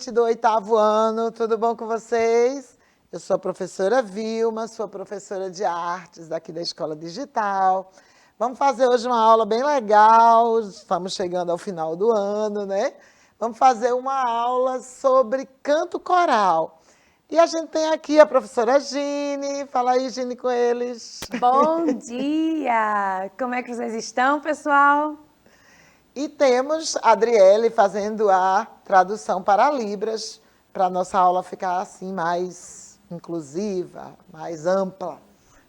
gente do 8º ano, tudo bom com vocês? Eu sou a professora Vilma, sou professora de artes daqui da Escola Digital. Vamos fazer hoje uma aula bem legal, estamos chegando ao final do ano, né? Vamos fazer uma aula sobre canto coral. E a gente tem aqui a professora Gine. Fala aí, Gine, com eles. Bom dia! Como é que vocês estão, pessoal? E temos a Adriele fazendo a tradução para Libras, para a nossa aula ficar assim mais inclusiva, mais ampla.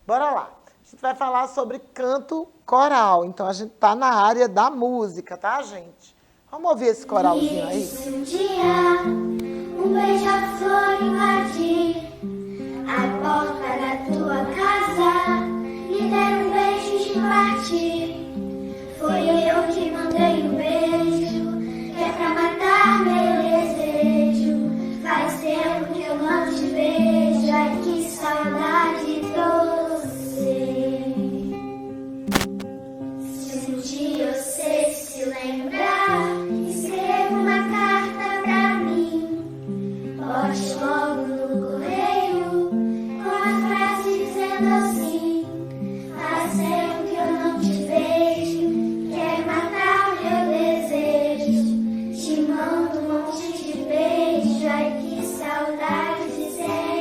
Bora lá. A gente vai falar sobre canto coral. Então, a gente está na área da música, tá, gente? Vamos ouvir esse coralzinho aí? Se um dia um beija-flor invadir a porta da tua casa e der um beijo de partir, foi eu que mandei o beijo, que é pra matar meu desejo. Faz tempo que eu não te vejo, ai que saudade de você. Se um dia você se lembrar, escreva uma carta pra mim, bote logo no correio, com a frase dizendo assim: faz tempo que eu não te vejo, quer matar meu desejo, te mando um monte de beijo, ai que saudade de sempre.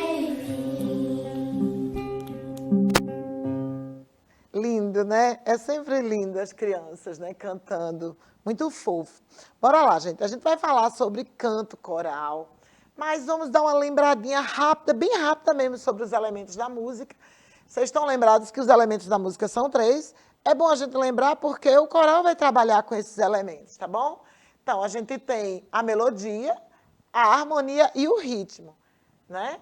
Lindo, né? É sempre lindo as crianças, né, cantando. Muito fofo. Bora lá, gente. A gente vai falar sobre canto coral, mas vamos dar uma lembradinha rápida, bem rápida mesmo, sobre os elementos da música. Vocês estão lembrados que os elementos da música são 3. É bom a gente lembrar porque o coral vai trabalhar com esses elementos, tá bom? Então, a gente tem a melodia, a harmonia e o ritmo, né?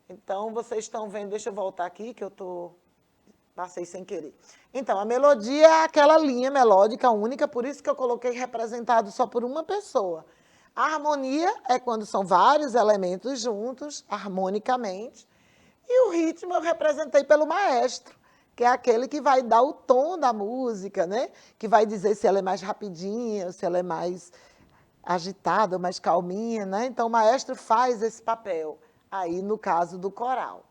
Então, vocês estão vendo, deixa eu voltar aqui que eu passei sem querer. Então, a melodia é aquela linha melódica única, por isso que eu coloquei representado só por uma pessoa. A harmonia é quando são vários elementos juntos, harmonicamente. E o ritmo eu representei pelo maestro, que é aquele que vai dar o tom da música, né? Que vai dizer se ela é mais rapidinha, se ela é mais agitada, mais calminha, né? Então, o maestro faz esse papel, aí no caso do coral.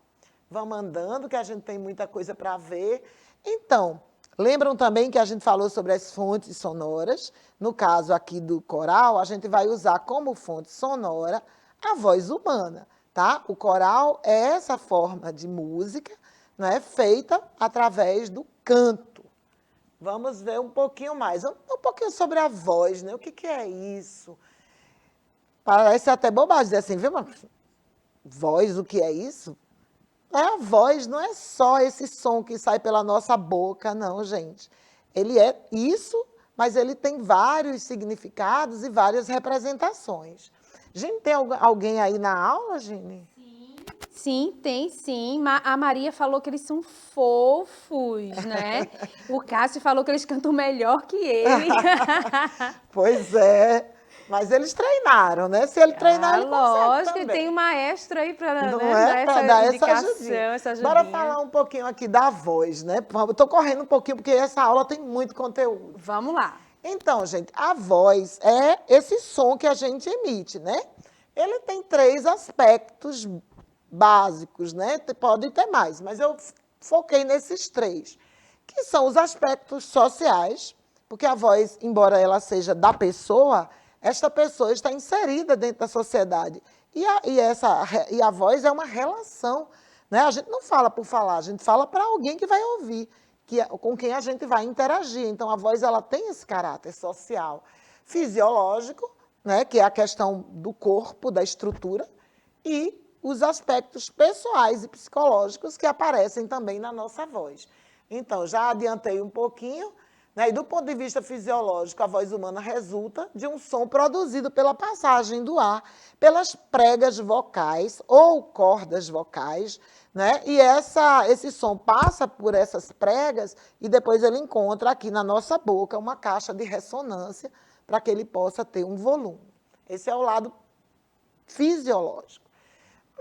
Vamos andando, que a gente tem muita coisa para ver. Então, lembram também que a gente falou sobre as fontes sonoras? No caso aqui do coral, a gente vai usar como fonte sonora a voz humana, tá? O coral é essa forma de música, não é, feita através do canto. Vamos ver um pouquinho mais, um pouquinho sobre a voz, né? O que é isso? Parece até bobagem dizer assim, viu? Voz, o que é isso? A voz não é só esse som que sai pela nossa boca, não, gente. Ele é isso, mas ele tem vários significados e várias representações. Gine, tem alguém aí na aula, Gine? Sim, tem sim. A Maria falou que eles são fofos, né? O Cássio falou que eles cantam melhor que ele. Pois é. Mas eles treinaram, né? Se ele treinar, ele consegue lógico, também. e tem um maestro aí para Não né, é? dar Para essa dar essa indicação, ajudinha. essa ajudinha. Bora falar um pouquinho aqui da voz, né? Eu estou correndo um pouquinho, porque essa aula tem muito conteúdo. Vamos lá. Então, gente, a voz é esse som que a gente emite, né? Ele tem 3 aspectos básicos, né? Pode ter mais, mas eu foquei nesses 3, que são os aspectos sociais, porque a voz, embora ela seja da pessoa, esta pessoa está inserida dentro da sociedade. E a voz é uma relação, né? A gente não fala por falar, a gente fala para alguém que vai ouvir, com quem a gente vai interagir. Então, a voz ela tem esse caráter social, fisiológico, né? Que é a questão do corpo, da estrutura, e os aspectos pessoais e psicológicos que aparecem também na nossa voz. Então, já adiantei um pouquinho, né? E do ponto de vista fisiológico, a voz humana resulta de um som produzido pela passagem do ar, pelas pregas vocais ou cordas vocais, né? E esse som passa por essas pregas e depois ele encontra aqui na nossa boca uma caixa de ressonância para que ele possa ter um volume. Esse é o lado fisiológico.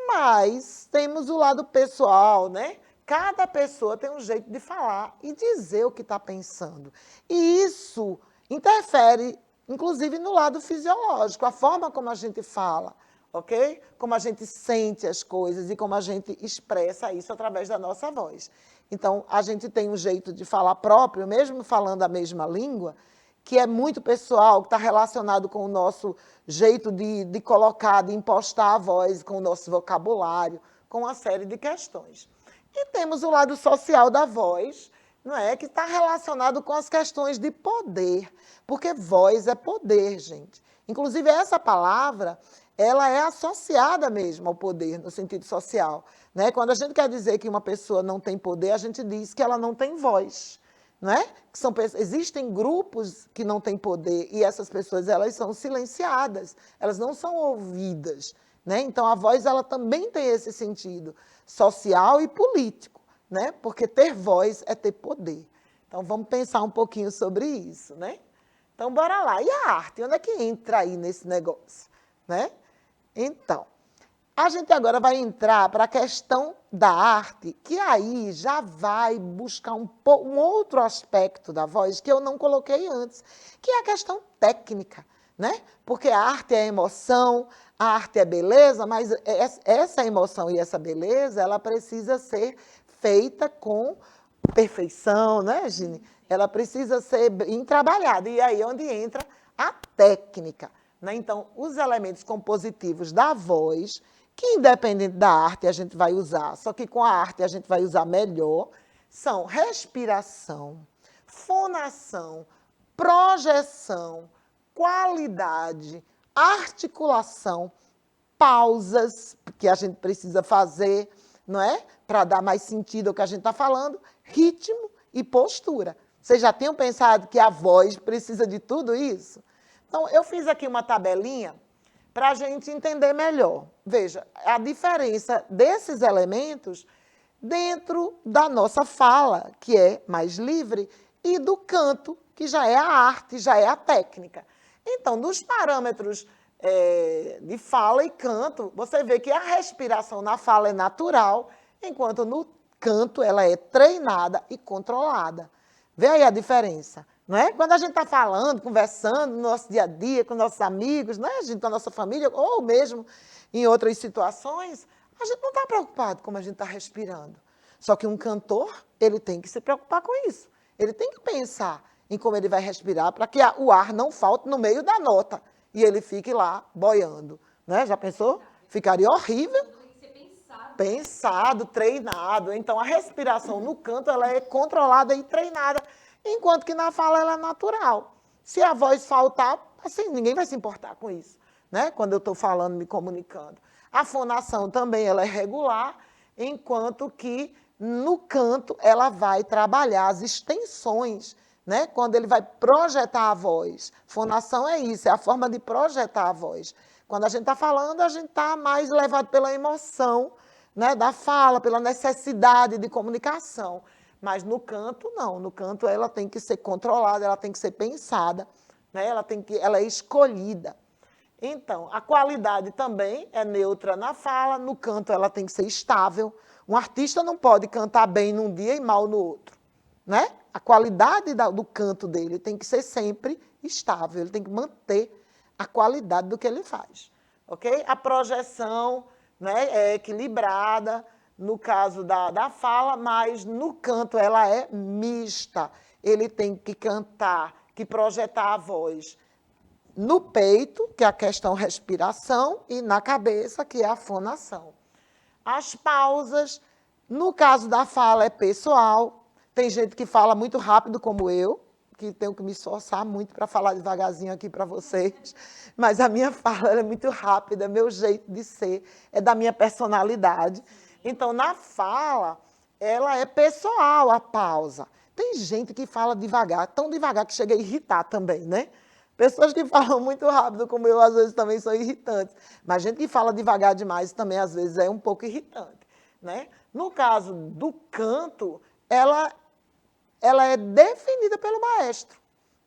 Mas temos o lado pessoal, né? Cada pessoa tem um jeito de falar e dizer o que está pensando. E isso interfere, inclusive, no lado fisiológico, a forma como a gente fala, ok? Como a gente sente as coisas e como a gente expressa isso através da nossa voz. Então, a gente tem um jeito de falar próprio, mesmo falando a mesma língua, que é muito pessoal, que está relacionado com o nosso jeito de colocar, de impostar a voz, com o nosso vocabulário, com uma série de questões. E temos o lado social da voz, não é? Que está relacionado com as questões de poder, porque voz é poder, gente. Inclusive, essa palavra, ela é associada mesmo ao poder, no sentido social. Né? Quando a gente quer dizer que uma pessoa não tem poder, a gente diz que ela não tem voz. Não é? Existem grupos que não têm poder e essas pessoas elas são silenciadas, elas não são ouvidas. Né? Então, a voz ela também tem esse sentido social e político, né? Porque ter voz é ter poder. Então, vamos pensar um pouquinho sobre isso. Né? Então, bora lá. E a arte? Onde é que entra aí nesse negócio? Né? Então, a gente agora vai entrar para a questão da arte, que aí já vai buscar um outro aspecto da voz que eu não coloquei antes, que é a questão técnica, né? Porque a arte é emoção, a arte é beleza, mas essa emoção e essa beleza, ela precisa ser feita com perfeição, né, Gine? Ela precisa ser bem trabalhada, e aí é onde entra a técnica. Né? Então, os elementos compositivos da voz, que independente da arte a gente vai usar, só que com a arte a gente vai usar melhor, são respiração, fonação, projeção, qualidade, articulação, pausas que a gente precisa fazer, não é? Para dar mais sentido ao que a gente está falando, ritmo e postura. Vocês já tinham pensado que a voz precisa de tudo isso? Então, eu fiz aqui uma tabelinha para a gente entender melhor. Veja, a diferença desses elementos dentro da nossa fala, que é mais livre, e do canto, que já é a arte, já é a técnica. Então, dos parâmetros de fala e canto, você vê que a respiração na fala é natural, enquanto no canto ela é treinada e controlada. Vê aí a diferença. Não é? Quando a gente está falando, conversando no nosso dia a dia, com nossos amigos, né? A gente, com a nossa família, ou mesmo em outras situações, a gente não está preocupado como a gente está respirando. Só que um cantor, ele tem que se preocupar com isso. Ele tem que pensar em como ele vai respirar para que o ar não falte no meio da nota e ele fique lá boiando. Né? Já pensou? Ficaria horrível. Pensado, treinado. Então, a respiração no canto ela é controlada e treinada, enquanto que na fala ela é natural. Se a voz faltar, assim, ninguém vai se importar com isso, né? Quando eu estou falando, me comunicando. A fonação também ela é regular, enquanto que no canto ela vai trabalhar as extensões, né? Quando ele vai projetar a voz. Fonação é isso, é a forma de projetar a voz. Quando a gente está falando, a gente está mais levado pela emoção, né, da fala, pela necessidade de comunicação. Mas no canto, não. No canto, ela tem que ser controlada, ela tem que ser pensada, né? Ela é escolhida. Então, a qualidade também é neutra na fala, no canto ela tem que ser estável. Um artista não pode cantar bem num dia e mal no outro. Né? A qualidade do canto dele tem que ser sempre estável, ele tem que manter a qualidade do que ele faz. Okay? A projeção, né, é equilibrada, no caso da fala, mas no canto ela é mista. Ele tem que cantar, que projetar a voz no peito, que é a questão respiração, e na cabeça, que é a fonação. As pausas, no caso da fala, é pessoal. Tem gente que fala muito rápido, como eu, que tenho que me esforçar muito para falar devagarzinho aqui para vocês, mas a minha fala é muito rápida, é meu jeito de ser, é da minha personalidade. Então, na fala, ela é pessoal, a pausa. Tem gente que fala devagar, tão devagar que chega a irritar também, né? Pessoas que falam muito rápido, como eu, às vezes também são irritantes. Mas gente que fala devagar demais também, às vezes, é um pouco irritante, né? No caso do canto, ela é definida pelo maestro,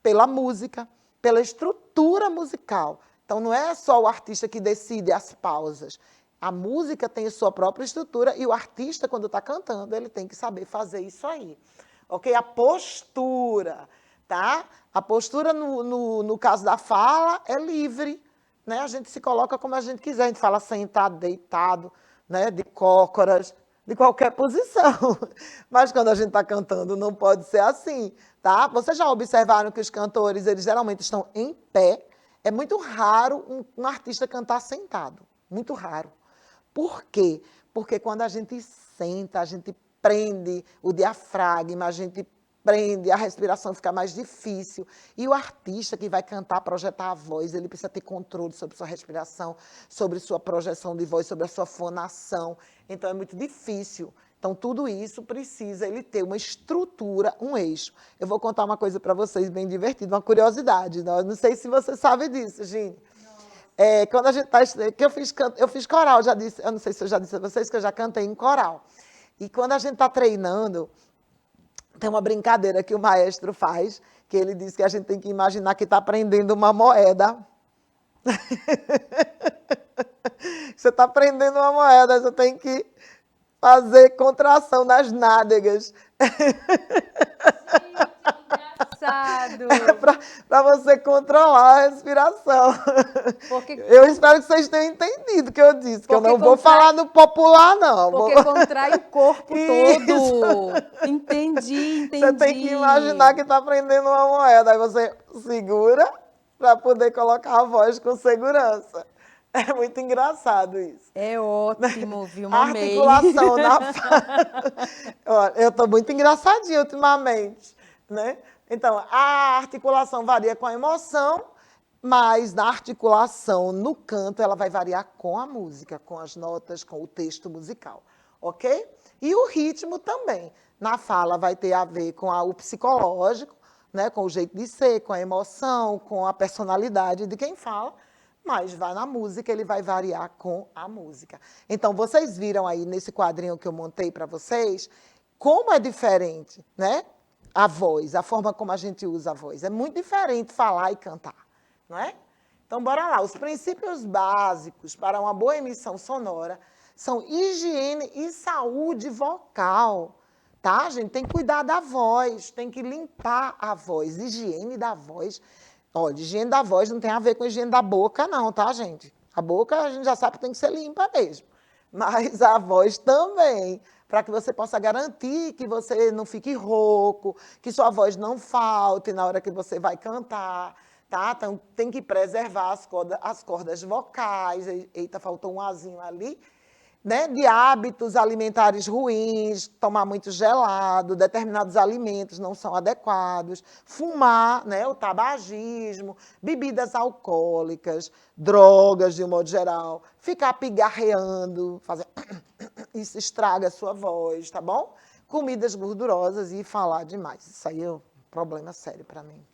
pela música, pela estrutura musical. Então, não é só o artista que decide as pausas. A música tem a sua própria estrutura e o artista, quando está cantando, ele tem que saber fazer isso aí. Ok? A postura, tá? A postura, no caso da fala, é livre, né? A gente se coloca como a gente quiser, a gente fala sentado, deitado, né? De cócoras, de qualquer posição. Mas quando a gente está cantando, não pode ser assim, tá? Vocês já observaram que os cantores, eles geralmente estão em pé? É muito raro um artista cantar sentado, muito raro. Por quê? Porque quando a gente senta, a gente prende o diafragma, a gente prende, a respiração fica mais difícil. E o artista que vai cantar, projetar a voz, ele precisa ter controle sobre sua respiração, sobre sua projeção de voz, sobre a sua fonação. Então, é muito difícil. Então, tudo isso precisa ele ter uma estrutura, um eixo. Eu vou contar uma coisa para vocês bem divertida, uma curiosidade. Não sei se você sabe disso, Gine. Quando a gente está... Eu fiz coral, já disse, eu não sei se eu já disse a vocês que eu já cantei em coral. E quando a gente está treinando, tem uma brincadeira que o maestro faz, que ele diz que a gente tem que imaginar que está prendendo uma moeda. Você está prendendo uma moeda, você tem que fazer contração nas nádegas. Engraçado. Para você controlar a respiração. Porque, Eu espero que vocês tenham entendido o que eu disse, que eu não vou falar no popular, não. porque contrai o corpo Isso. todo. Entendi. Você tem que imaginar que está prendendo uma moeda. Aí você segura para poder colocar a voz com segurança. É muito engraçado isso. É ótimo, viu? A Amei. articulação na fala. Eu estou muito engraçadinha ultimamente, né? Então, a articulação varia com a emoção, mas na articulação, no canto, ela vai variar com a música, com as notas, com o texto musical, ok? E o ritmo também. Na fala vai ter a ver com o psicológico, né? Com o jeito de ser, com a emoção, com a personalidade de quem fala, mas vai na música, ele vai variar com a música. Então, vocês viram aí nesse quadrinho que eu montei para vocês, como é diferente, né? A voz, a forma como a gente usa a voz. É muito diferente falar e cantar, não é? Então, bora lá. Os princípios básicos para uma boa emissão sonora são higiene e saúde vocal, tá, gente? Tem que cuidar da voz, tem que limpar a voz. Higiene da voz. Olha, higiene da voz não tem a ver com higiene da boca, não, tá, gente? A boca a gente já sabe que tem que ser limpa mesmo. Mas a voz também, para que você possa garantir que você não fique rouco, que sua voz não falte na hora que você vai cantar, tá? Então, tem que preservar as cordas vocais. Eita, faltou um azinho ali. Né, de hábitos alimentares ruins, tomar muito gelado, determinados alimentos não são adequados, fumar, né, o tabagismo, bebidas alcoólicas, drogas de um modo geral, ficar pigarreando, fazer isso estraga a sua voz, tá bom? Comidas gordurosas e falar demais. Isso aí é um problema sério para mim.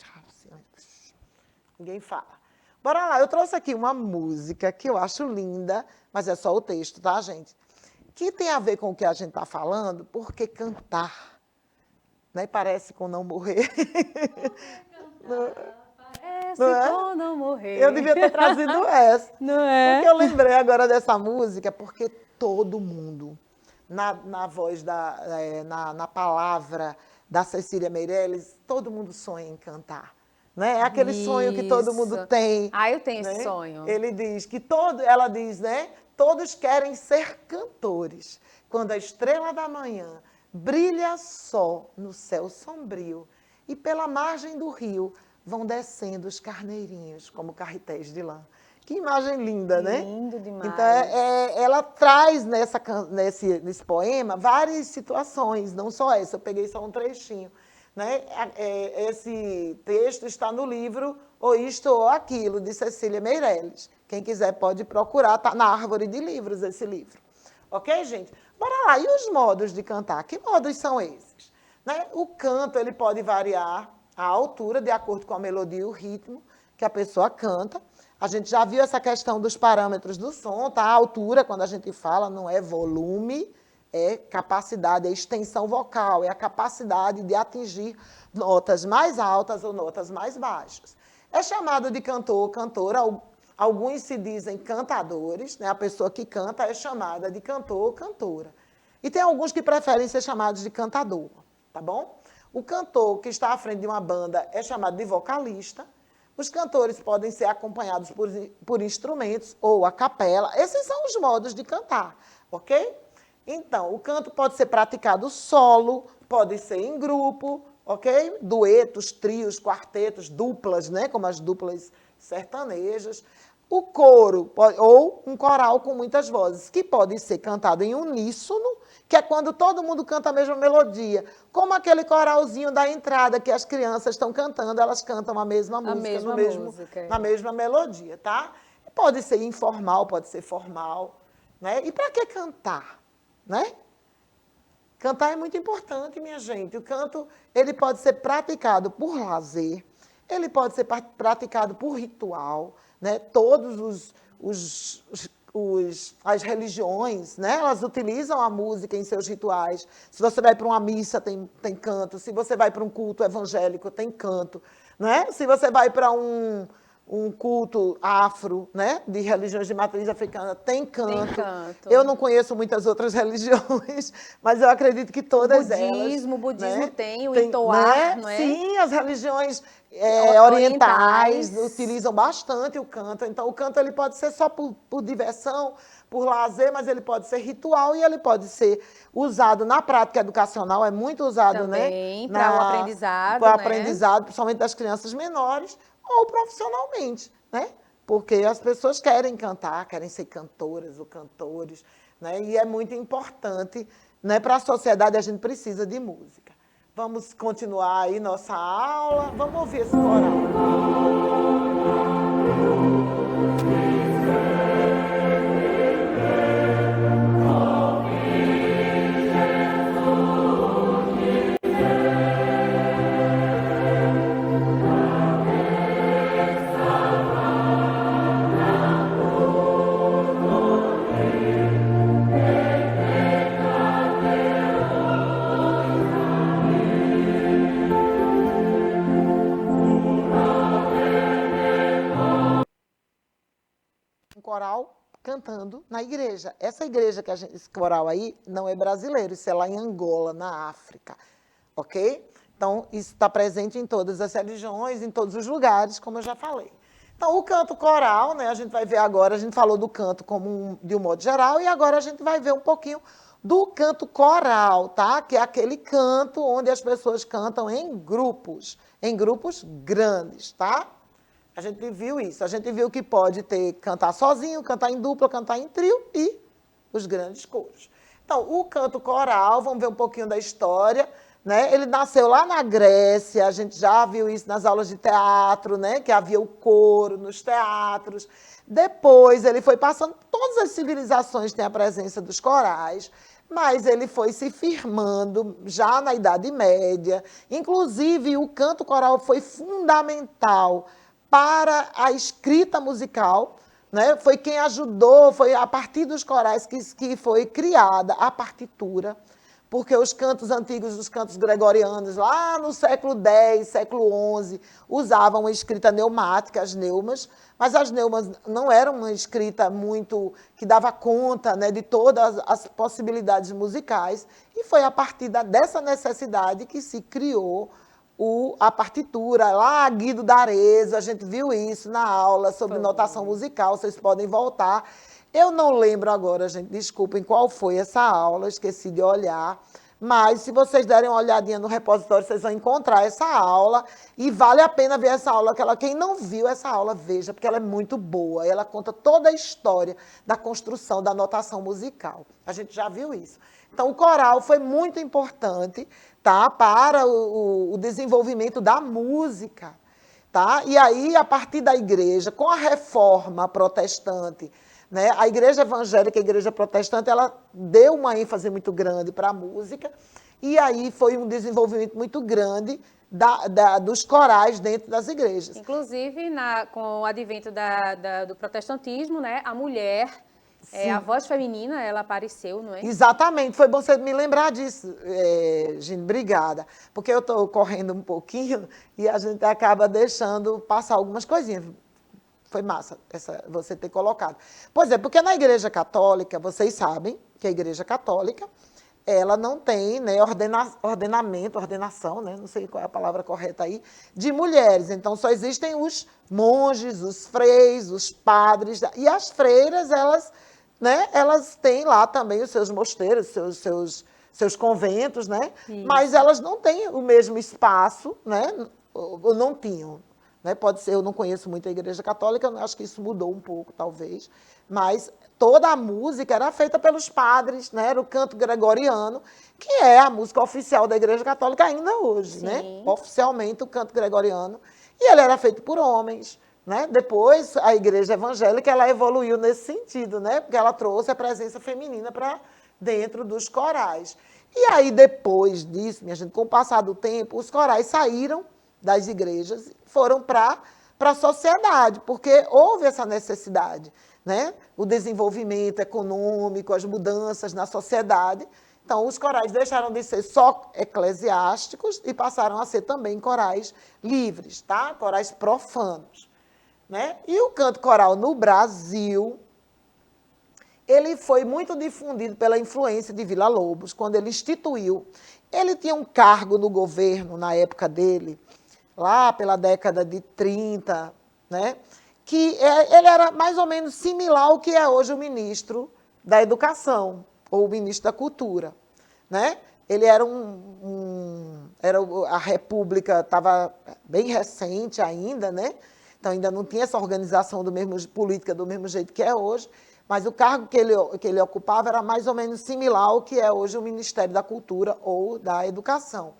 Ninguém fala. Bora lá, eu trouxe aqui uma música que eu acho linda, mas é só o texto, tá, gente? Que tem a ver com o que a gente está falando, porque cantar, né, parece com não morrer. Parece Não é? com não morrer. Eu devia ter trazido essa. Não é? Porque eu lembrei agora dessa música, porque todo mundo, na voz, na palavra da Cecília Meirelles, todo mundo sonha em cantar. Né? É aquele sonho que todo mundo tem. Ah, eu tenho né? esse sonho. Ele diz que ela diz, né? Todos querem ser cantores. Quando a estrela da manhã brilha só no céu sombrio e pela margem do rio vão descendo os carneirinhos como carretéis de lã. Que imagem linda, né? Lindo demais. Então, ela traz nesse poema várias situações, não só essa, eu peguei só um trechinho. Né? Esse texto está no livro Ou Isto ou Aquilo, de Cecília Meirelles. Quem quiser pode procurar, está na árvore de livros esse livro. Ok, gente? Bora lá. E os modos de cantar? Que modos são esses? Né? O canto ele pode variar a altura, de acordo com a melodia e o ritmo que a pessoa canta. A gente já viu essa questão dos parâmetros do som, tá? A altura, quando a gente fala, não é volume, é capacidade, é extensão vocal, é a capacidade de atingir notas mais altas ou notas mais baixas. É chamado de cantor ou cantora, alguns se dizem cantadores, né? A pessoa que canta é chamada de cantor ou cantora. E tem alguns que preferem ser chamados de cantador, tá bom? O cantor que está à frente de uma banda é chamado de vocalista, Os cantores podem ser acompanhados por instrumentos ou a capela. Esses são os modos de cantar, ok? Então, o canto pode ser praticado solo, pode ser em grupo, ok? Duetos, trios, quartetos, duplas, né? Como as duplas sertanejas. O coro, ou um coral com muitas vozes, que pode ser cantado em uníssono, que é quando todo mundo canta a mesma melodia. Como aquele coralzinho da entrada que as crianças estão cantando, elas cantam a mesma música, na mesma melodia, tá? Pode ser informal, pode ser formal, né? E para que cantar, né? Cantar é muito importante, minha gente. O canto, ele pode ser praticado por lazer, ele pode ser praticado por ritual, né? Todos as religiões, né? Elas utilizam a música em seus rituais. Se você vai para uma missa, tem canto. Se você vai para um culto evangélico, tem canto, né? Se você vai para um culto afro, né? De religiões de matriz africana, tem canto. Tem canto. Eu não conheço muitas outras religiões, mas eu acredito que todas elas... O budismo né? tem o entoar, não é? Sim, as religiões orientais utilizam bastante o canto. Então, o canto ele pode ser só por diversão, por lazer, mas ele pode ser ritual e ele pode ser usado na prática educacional, é muito usado, também, né? Para o aprendizado, para o né? aprendizado, principalmente das crianças menores, ou profissionalmente, né? Porque as pessoas querem cantar, querem ser cantoras ou cantores, né? E é muito importante, né? Para a sociedade, a gente precisa de música. Vamos continuar aí nossa aula. Vamos ouvir esse coral. Coral cantando na igreja. Essa igreja esse coral aí não é brasileiro, isso é lá em Angola, na África, ok? Então, isso está presente em todas as religiões, em todos os lugares, como eu já falei. Então, o canto coral, né, a gente vai ver agora, a gente falou do canto de um modo geral, e agora a gente vai ver um pouquinho do canto coral, tá? Que é aquele canto onde as pessoas cantam em grupos grandes, tá? A gente viu isso, a gente viu que pode cantar sozinho, cantar em dupla, cantar em trio e os grandes coros. Então, o canto coral, vamos ver um pouquinho da história, né? Ele nasceu lá na Grécia, a gente já viu isso nas aulas de teatro, né? Que havia o coro nos teatros. Depois, ele foi passando, todas as civilizações têm a presença dos corais, mas ele foi se firmando já na Idade Média. Inclusive, o canto coral foi fundamental para a escrita musical, né? Foi quem ajudou, foi a partir dos corais que foi criada a partitura, porque os cantos antigos, os cantos gregorianos, lá no século X, século XI, usavam a escrita neumática, as neumas, mas as neumas não eram uma escrita muito que dava conta, né, de todas as possibilidades musicais, e foi a partir dessa necessidade que se criou a partitura, lá Guido d'Arezzo, a gente viu isso na aula sobre notação musical, vocês podem voltar. Eu não lembro agora, gente, desculpem qual foi essa aula, esqueci de olhar, mas se vocês derem uma olhadinha no repositório, vocês vão encontrar essa aula, e vale a pena ver essa aula, quem não viu essa aula, veja, porque ela é muito boa, ela conta toda a história da construção da notação musical. A gente já viu isso. Então, o coral foi muito importante, tá, para o desenvolvimento da música. Tá? E aí, a partir da igreja, com a reforma protestante, né, a igreja evangélica e a igreja protestante, ela deu uma ênfase muito grande para a música, e aí foi um desenvolvimento muito grande dos corais dentro das igrejas. Inclusive, com o advento do protestantismo, né, a mulher... a voz feminina, ela apareceu, não é? Exatamente, foi bom você me lembrar disso, Gine, obrigada. Porque eu estou correndo um pouquinho e a gente acaba deixando passar algumas coisinhas. Foi massa você ter colocado. Pois é, porque na Igreja Católica, vocês sabem que a Igreja Católica, ela não tem, né, ordenação, né, não sei qual é a palavra correta aí, de mulheres. Então, só existem os monges, os freis, os padres, e as freiras, elas, né, elas têm lá também os seus mosteiros, seus conventos, né, mas elas não têm o mesmo espaço, né, ou não tinham. Né? Pode ser, eu não conheço muito a Igreja Católica, acho que isso mudou um pouco, talvez, mas toda a música era feita pelos padres, né? Era o canto gregoriano, que é a música oficial da Igreja Católica ainda hoje, né? Oficialmente o canto gregoriano, e ele era feito por homens, né? Depois a Igreja Evangélica ela evoluiu nesse sentido, né? Porque ela trouxe a presença feminina para dentro dos corais. E aí depois disso, minha gente, com o passar do tempo, os corais saíram das igrejas, foram para a sociedade, porque houve essa necessidade, né? O desenvolvimento econômico, as mudanças na sociedade. Então, os corais deixaram de ser só eclesiásticos e passaram a ser também corais livres, tá? Corais profanos, né? E o canto coral no Brasil, ele foi muito difundido pela influência de Villa-Lobos, quando ele instituiu. Ele tinha um cargo no governo, na época dele, lá pela década de 30, né? Que ele era mais ou menos similar ao que é hoje o ministro da Educação, ou o ministro da Cultura. Né? Ele era a República estava bem recente ainda, né? Então ainda não tinha essa organização política do mesmo jeito que é hoje, mas o cargo que ele ocupava era mais ou menos similar ao que é hoje o Ministério da Cultura ou da Educação.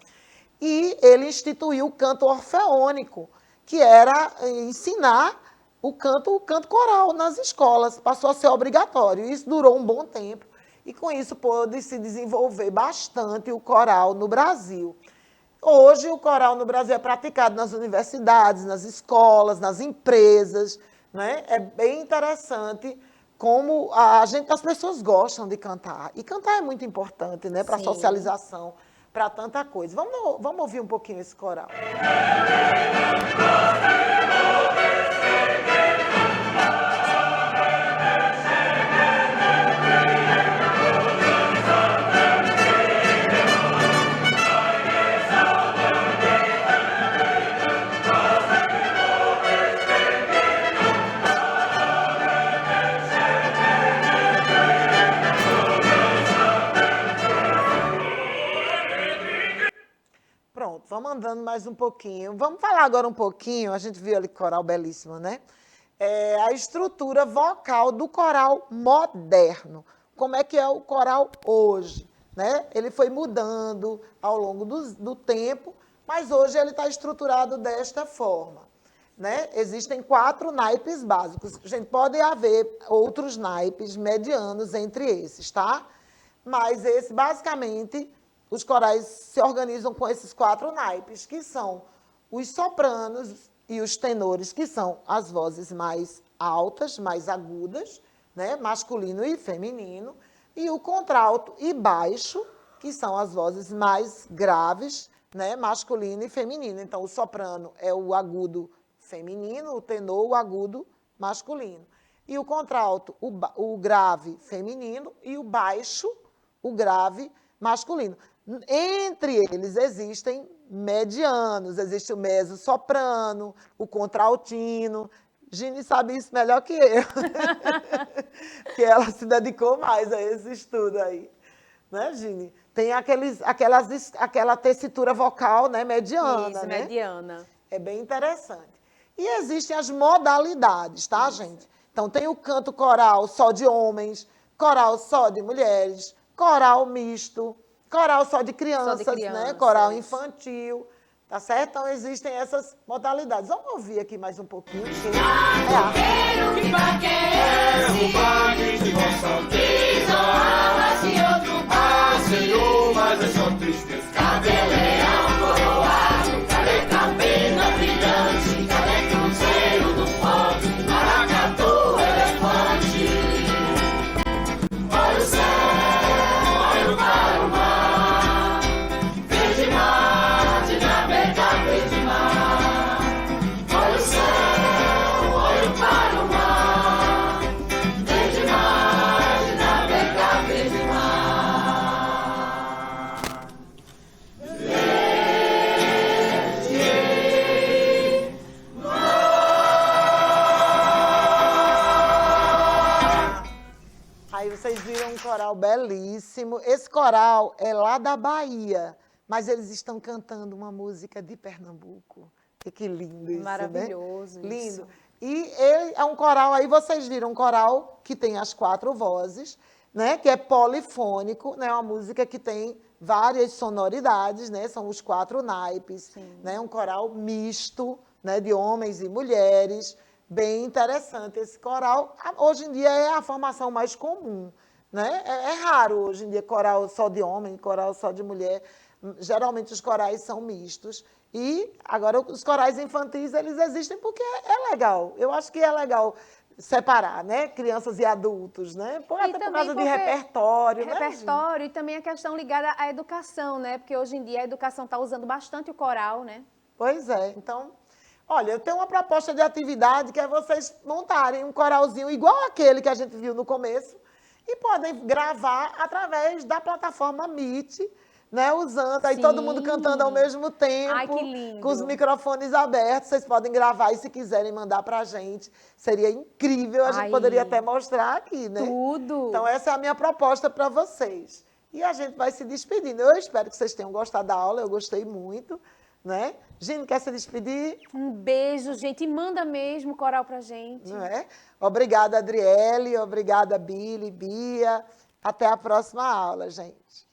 E ele instituiu o canto orfeônico, que era ensinar o canto coral nas escolas. Passou a ser obrigatório. Isso durou um bom tempo. E, com isso, pôde se desenvolver bastante o coral no Brasil. Hoje, o coral no Brasil é praticado nas universidades, nas escolas, nas empresas. Né? É bem interessante como as pessoas gostam de cantar. E cantar é muito importante, né, para a socialização, para tanta coisa. Vamos ouvir um pouquinho esse coral. Vamos andando mais um pouquinho. Vamos falar agora um pouquinho, a gente viu ali coral belíssimo, né? A estrutura vocal do coral moderno. Como é que é o coral hoje? Né? Ele foi mudando ao longo do tempo, mas hoje ele está estruturado desta forma. Né? Existem 4 naipes básicos. Gente, pode haver outros naipes medianos entre esses, tá? Mas esse, basicamente, os corais se organizam com esses 4 naipes, que são os sopranos e os tenores, que são as vozes mais altas, mais agudas, né? Masculino e feminino, e o contralto e baixo, que são as vozes mais graves, né? Masculino e feminino. Então, o soprano é o agudo feminino, o tenor, o agudo masculino. E o contralto, o grave feminino, e o baixo, o grave masculino. Entre eles existem medianos, existe o mezzo-soprano, o contraltino. Gini sabe isso melhor que eu, porque ela se dedicou mais a esse estudo aí. Né, Gini? Tem aquela tessitura vocal, né, mediana. Isso, né? mediana. É bem interessante. E existem as modalidades, tá, gente? Então, tem o canto coral só de homens, coral só de mulheres, coral misto, coral só de crianças, né? Coral infantil, tá certo? Então, existem essas modalidades. Vamos ouvir aqui mais um pouquinho. Senhor, mas é só tristeza. Cadê leão coroado? Cadê cabelo brilhante? Cadê cruzeiro do forte? Maracatu elefante. Olha o céu, olha o mar, verde mar, de navegar verde mar. Olha o céu, olha o mar, verde mar, de navegar verde mar. próximo, esse coral é lá da Bahia, mas eles estão cantando uma música de Pernambuco. Que lindo isso, Maravilhoso né? isso. Lindo. E ele é um coral, aí vocês viram, um coral que tem as 4 vozes, né? Que é polifônico, né? Uma música que tem várias sonoridades, né? São os 4 naipes, né? Um coral misto, né? De homens e mulheres, bem interessante esse coral. Hoje em dia é a formação mais comum, né? É raro hoje em dia coral só de homem, coral só de mulher. Geralmente os corais são mistos. E agora os corais infantis, eles existem porque é legal. Eu acho que é legal separar, né? Crianças e adultos, né? Até por causa de repertório, né, repertório, e também a questão ligada à educação, né? Porque hoje em dia a educação está usando bastante o coral, né? Pois é. Então, olha, eu tenho uma proposta de atividade que é vocês montarem um coralzinho igual aquele que a gente viu no começo e podem gravar através da plataforma Meet, né, usando, aí todo mundo cantando ao mesmo tempo. Ai, que lindo. Com os microfones abertos, vocês podem gravar e se quiserem mandar pra gente, seria incrível, a gente poderia até mostrar aqui, né? Tudo. Então essa é a minha proposta para vocês. E a gente vai se despedindo. Eu espero que vocês tenham gostado da aula, eu gostei muito, né? Gine, quer se despedir? Um beijo, gente, e manda mesmo coral pra gente. Não é? Obrigada, Adriele, obrigada, Billy, Bia. Até a próxima aula, gente.